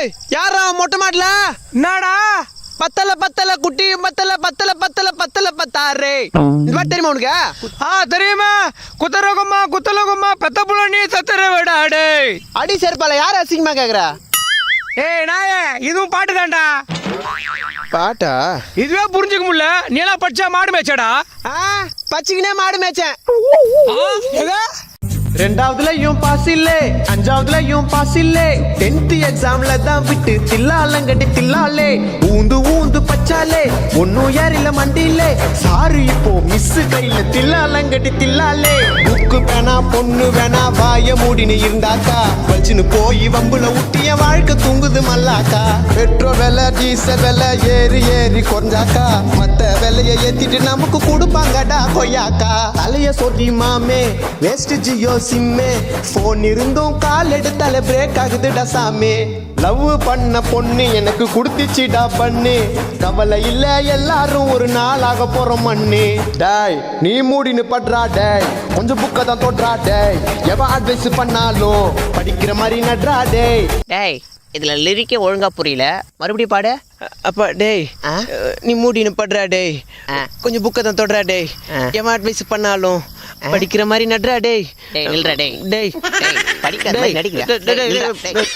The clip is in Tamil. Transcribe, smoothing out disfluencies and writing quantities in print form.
டேய் யாரா மொட்டை மாடல என்னடா பத்தல பத்தல குட்டி பத்தல பத்தல பத்தல பத்தல பத்தாரு இந்த மாதிரி தெரியுமா உனக்கு? தெரியுமா? குத்தரகுமா குத்தலகுமா பெத்த புள்ள நீ சத்தர விடா டேய். அடி செருப்பால யார் அசிங்கமா கேக்குறா? ஏய் நாயே இதுவும் பாட்டு தான்டா. பாட்டா? இதுவே புரிஞ்சுக்க முடியல. நீ எல்லாம் படிச்சா மாடு மேய்ச்சடா? பச்சிக்கினே மாடு மேய்ச்சேன். எதா? ரெண்டாவதுலயும் பாஸ் இல்லே, அஞ்சாவதுலயும் பாஸ் இல்லே, 10th எக்ஸாம்ல தான் விட்டு தில்லாலங்கட்டி தில்லாலே ஊந்து ஊந்து பச்சாலே ஒன்னும் யாரில மண்டிலே சாரு இப்போ மிஸ் கையில தில்லாலங்கட்டி தில்லாலே புக்கு வேணா பொண்ணு வேணா வாய மூடினு இருந்தாக்கா வச்சுன்னு போய் வம்புல ஊட்டிய வாழ்க்கை தூங்குது மல்லாக்கா பெட்ரோல் விலை டீசல் விலை ஏறி ஏறி குறைஞ்சாக்கா மத்த விலையை ஏத்திட்டு நமக்கு கொடுப்பாங்கடா கொய்யாக்கா தலைய சொட்டி மாமே வேஸ்ட் ஜியோ சிம்மே போன் இருந்தும் கால் எடுத்தாலே பிரேக் ஆகுதுடா சாமி லவ் பண்ண பொண்ணு எனக்கு குடுத்துச்சுடா பண்ணு கவலை இல்ல எல்லாரும் ஒரு நாள் ஆக போறோம் மண்ணு டேய் நீ மூடினு படுறா டேய் கொஞ்சம் புக்க தான் தொடுறா டேய் எவன் அட்வைஸ் பண்ணாலும் படிக்கிற மாதிரி நட்றா டேய் டேய் இதுல லிரிக்கே ஒழுங்கா புரியல, மறுபடியும் பாடு. அப்பா டேய் நீ மூடினு படுறா டேய் கொஞ்சம் புக்க தான் தொடுறா டேய் எவன் அட்வைஸ் பண்ணாலும் படிக்கிற மாதிரி நட்றா டேய் டேய் நில்றா டேய் டேய் படிக்கிற மாதிரி நடிக்கிற. டேய்